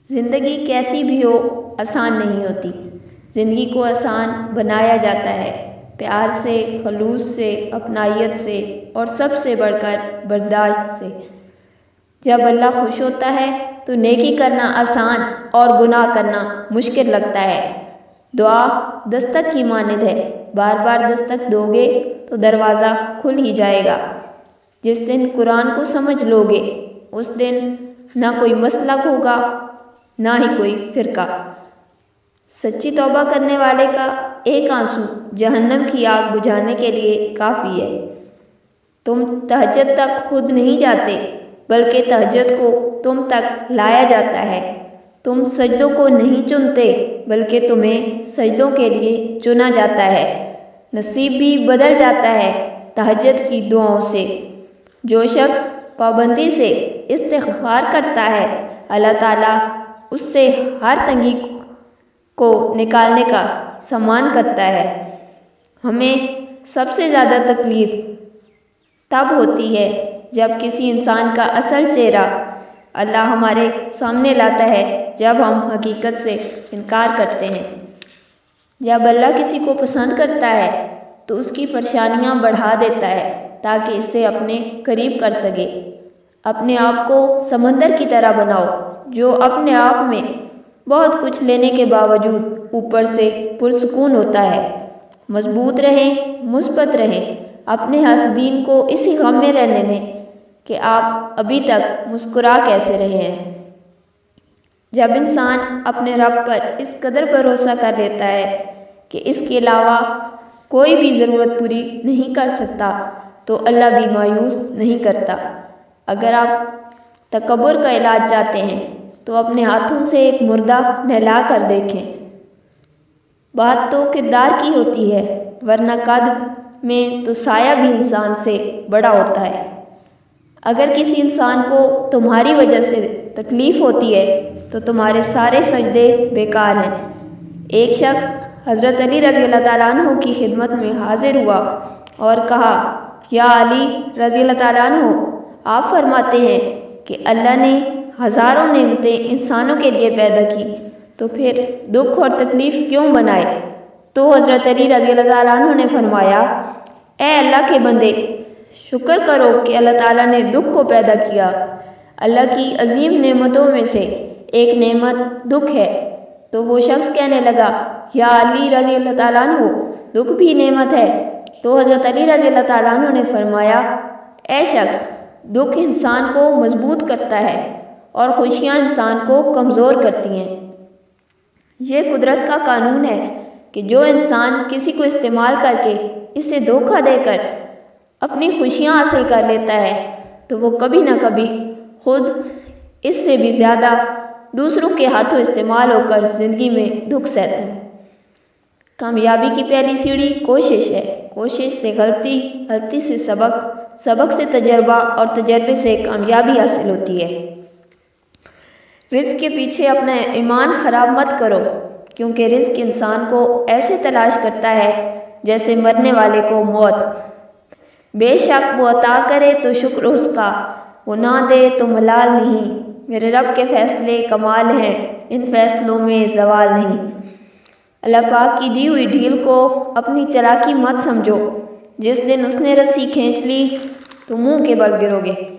زندگی کیسی بھی ہو آسان نہیں ہوتی۔ زندگی کو آسان بنایا جاتا ہے پیار سے، خلوص سے، اپنائیت سے اور سب سے بڑھ کر برداشت سے۔ جب اللہ خوش ہوتا ہے تو نیکی کرنا آسان اور گناہ کرنا مشکل لگتا ہے۔ دعا دستک کی مانند ہے، بار بار دستک دو گے تو دروازہ کھل ہی جائے گا۔ جس دن قرآن کو سمجھ لو گے اس دن نہ کوئی مسلک ہوگا نہ ہی کوئی فرقہ۔ سچی توبہ کرنے والے کا ایک آنسو جہنم کی آگ بجھانے کے لیے کافی ہے۔ تم تہجد تک خود نہیں جاتے بلکہ تہجد کو تم تک لایا جاتا ہے۔ تم سجدوں کو نہیں چنتے بلکہ تمہیں سجدوں کے لیے چنا جاتا ہے۔ نصیب بھی بدل جاتا ہے تہجد کی دعاؤں سے۔ جو شخص پابندی سے استغفار کرتا ہے اللہ تعالیٰ اس سے ہر تنگی کو نکالنے کا سامان کرتا ہے۔ ہمیں سب سے زیادہ تکلیف تب ہوتی ہے جب کسی انسان کا اصل چہرہ اللہ ہمارے سامنے لاتا ہے، جب ہم حقیقت سے انکار کرتے ہیں۔ جب اللہ کسی کو پسند کرتا ہے تو اس کی پریشانیاں بڑھا دیتا ہے تاکہ اسے اپنے قریب کر سکے۔ اپنے آپ کو سمندر کی طرح بناؤ جو اپنے آپ میں بہت کچھ لینے کے باوجود اوپر سے پرسکون ہوتا ہے۔ مضبوط رہیں، مثبت رہیں، اپنے حاسدین کو اسی غم میں رہنے دیں کہ آپ ابھی تک مسکرا کیسے رہے ہیں۔ جب انسان اپنے رب پر اس قدر بھروسہ کر لیتا ہے کہ اس کے علاوہ کوئی بھی ضرورت پوری نہیں کر سکتا تو اللہ بھی مایوس نہیں کرتا۔ اگر آپ تکبر کا علاج چاہتے ہیں تو اپنے ہاتھوں سے ایک مردہ نہلا کر دیکھیں۔ بات تو کردار کی ہوتی ہے ورنہ قد میں تو سایہ بھی انسان سے بڑا ہوتا ہے۔ اگر کسی انسان کو تمہاری وجہ سے تکلیف ہوتی ہے تو تمہارے سارے سجدے بیکار ہیں۔ ایک شخص حضرت علی رضی اللہ تعالیٰ عنہ کی خدمت میں حاضر ہوا اور کہا، یا علی رضی اللہ تعالیٰ عنہ، آپ فرماتے ہیں کہ اللہ نے ہزاروں نعمتیں انسانوں کے لیے پیدا کی تو پھر دکھ اور تکلیف کیوں بنائے؟ تو حضرت علی رضی اللہ تعالیٰ عنہ نے فرمایا، اے اللہ کے بندے، شکر کرو کہ اللہ تعالیٰ نے دکھ کو پیدا کیا۔ اللہ کی عظیم نعمتوں میں سے ایک نعمت دکھ ہے۔ تو وہ شخص کہنے لگا، یا علی رضی اللہ تعالیٰ عنہ، دکھ بھی نعمت ہے؟ تو حضرت علی رضی اللہ تعالیٰ عنہ نے فرمایا، اے شخص، دکھ انسان کو مضبوط کرتا ہے اور خوشیاں انسان کو کمزور کرتی ہیں۔ یہ قدرت کا قانون ہے کہ جو انسان کسی کو استعمال کر کے اسے دھوکہ دے کر اپنی خوشیاں حاصل کر لیتا ہے تو وہ کبھی نہ کبھی خود اس سے بھی زیادہ دوسروں کے ہاتھوں استعمال ہو کر زندگی میں دکھ سہتا ہے۔ کامیابی کی پہلی سیڑھی کوشش ہے، کوشش سے غلطی، غلطی سے سبق، سبق سے تجربہ اور تجربے سے کامیابی حاصل ہوتی ہے۔ رزق کے پیچھے اپنا ایمان خراب مت کرو، کیونکہ رزق انسان کو ایسے تلاش کرتا ہے جیسے مرنے والے کو موت۔ بے شک وہ عطا کرے تو شکر اس کا، وہ نہ دے تو ملال نہیں۔ میرے رب کے فیصلے کمال ہیں، ان فیصلوں میں زوال نہیں۔ اللہ پاک کی دی ہوئی ڈھیل کو اپنی چالاکی مت سمجھو، جس دن اس نے رسی کھینچ لی تو منہ کے بل گرو گے۔